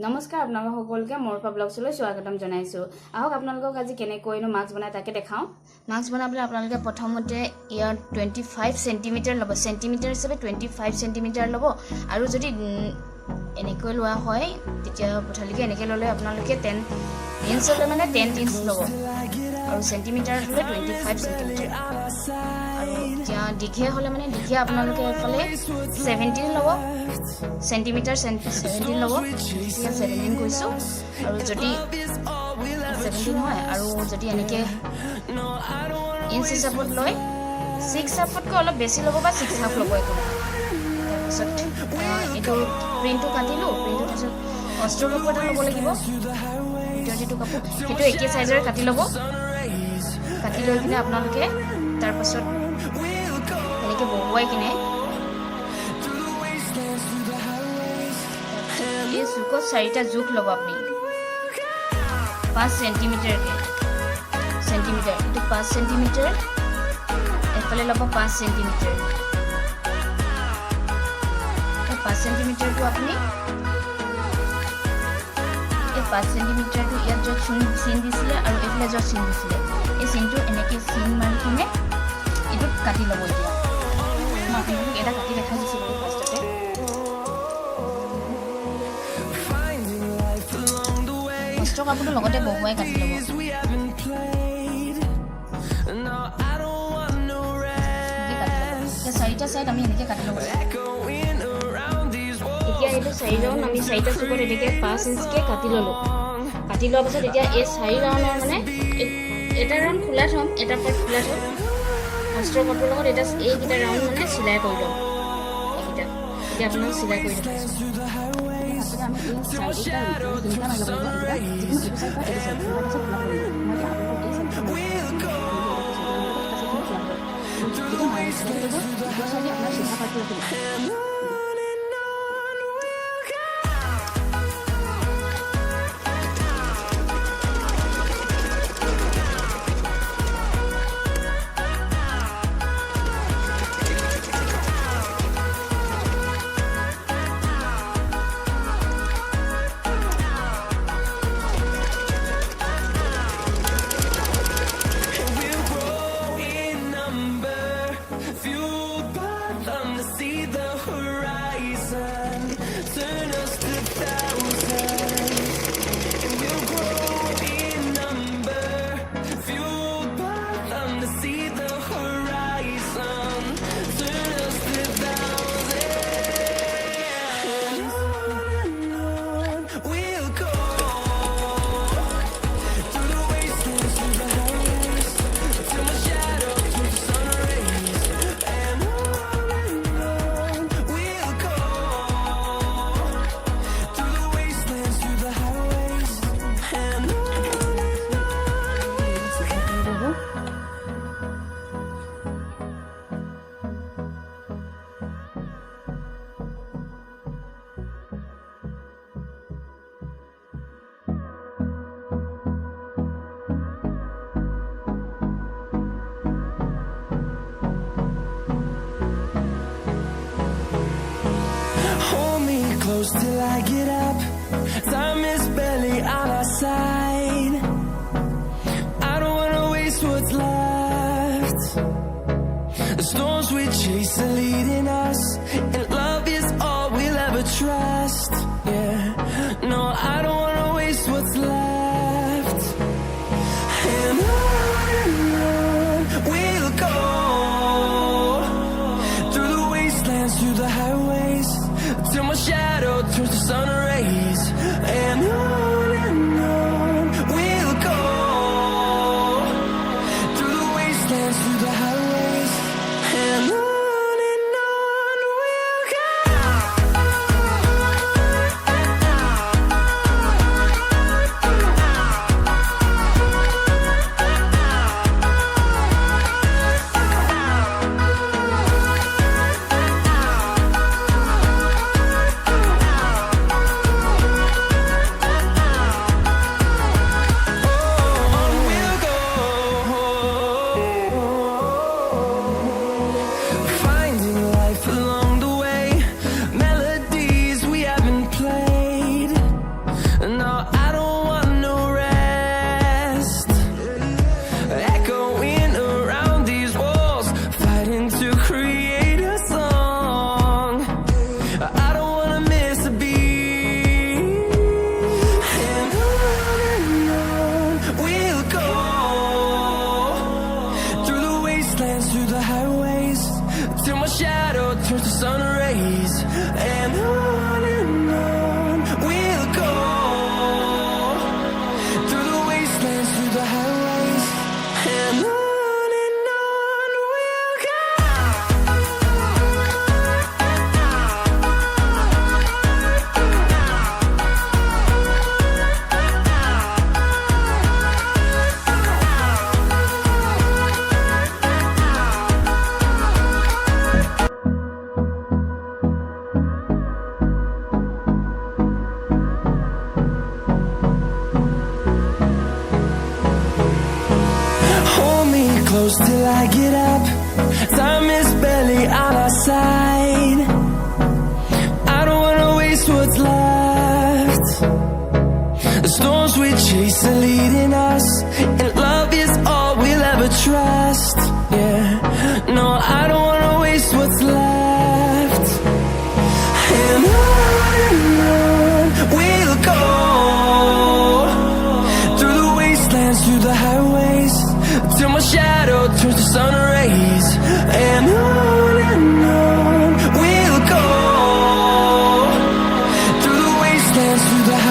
নমস্কাৰ আপোনালোক সকলকে মৌৰুফা ব্লগছলৈ স্বাগতম জনাইছো। আহক আপোনালোকক আজি কেনেকৈনো মাছ বনাই তাকে দেখাও। মাছ বনাবলৈ আপোনালোকে প্ৰথমতে ইয়াৰ 25 সেন্টিমিটাৰ লব, সেন্টিমিটাৰ হিচাপে 25 সেন্টিমিটাৰ লব আৰু যদি এনেকৈ লোৱা হয় তেতিয়া পঠালিকে এনেকৈ ললে আপোনালোকে 10 ইঞ্চ হলে মানে 10 ইঞ্চ লব আৰু সেন্টিমিটাৰ হলে 25 সেন্টিমিটাৰ আৰু এতিয়া দীঘে হলে মানে দীঘে আপোনালোকে এফালে 17 লব সেন্টিমিটাৰ 17 লব, 17 কৈছো আৰু যদি 17 হয় আৰু যদি এনেকৈ ইঞ্চ হিচাপত লয় 6 হাফতকৈ অলপ বেছি ল'ব বা 6 হাফ ল'ব একো। তাৰপিছত এইটো প্ৰিণ্টটো কাটিলোঁ, প্ৰিণ্টৰ পিছত অস্ত্ৰ কাপোৰ এটা ল'ব লাগিব, ভিতৰ যিটো কাপোৰ সেইটো একে চাইজৰে কাটি ল'ব। কাটি লৈ কিনে আপোনালোকে তাৰপাছত এনেকৈ বহুৱাই কিনে এই জোখত 4টা জোখ ল'ব আপুনি 5 সেন্টিমিটাৰকে, সেন্টিমিটাৰ এইটো 5 সেন্টিমিটাৰ, এফালে ল'ব 5 সেন্টিমিটাৰ। 5 সেন্টিমিটাৰটো আপুনি এই 5 সেন্টিমিটাৰটো ইয়াত য'ত চিন দিছিলে আৰু এইফালে য'ত চিন দিছিলে এই চিনটো এনেকৈ চিন মাৰি কিনে এইটোত কাটি ল'ব। এতিয়া মই আপোনালোকক এটা কাটি দেখাই দিছোঁ বাৰু ফাৰ্ষ্টতে। অস্ত্ৰ কাপোৰটো লগতে বহুৱাই কাটি ল'ব। এতিয়া 4টা চাইড আমি এনেকৈ কাটি ল'ব। এতিয়া এইটো 4 ৰাউণ্ড আমি 4টা চুকত এনেকৈ 5 ইঞ্চকৈ কাটি ল'লোঁ। কাটি লোৱাৰ পাছত এতিয়া এই 4 ৰাউণ্ডৰ মানে এটা ৰাউণ্ড খোলা থ'ম, এটা পাৰ্ট খোলা থ'ম। অস্ত্ৰ কাপোৰৰ লগত এটা এইকেইটা ৰাউণ্ড মানে চিলাই কৰি ল'ম। এইকেইটা এতিয়া আপোনাক চিলাই কৰি দেখাইছোঁ। আমি এই 4টা 3টা মাৰি ল'ব লাগিব, যিকোনো এইটো চাইড বা এইটো চাইড খোলা পাছত খোলা কৰিব লাগিব। মই এতিয়া আপোনালোকক এই চাইডটো যিটো মাৰি চিলাই কৰিব ইটো চাইডে আপোনাৰ চিধা পাৰ্টটো ৰাখিব। Close till I get up, time is barely on our side. I don't wanna waste what's left. The storms we chase are leading us, and love is all we'll ever trust. Yeah, no, I don't wanna waste what's left. And on we'll go, through the wastelands, through the highways, till my shadow turns to sun rays. And on we'll go, through the wastelands, through the highways. And on we'll go. close till I get up. Time is barely on our side. I don't wanna waste what's left. The storms we chase are leading us, and love is all we'll ever trust. Yeah, no, I don't wanna waste what's left. And on we'll go, through the wastelands, through the highways, till my shadow turns to sun rays. And on we'll go, through the wastelands, through the highways.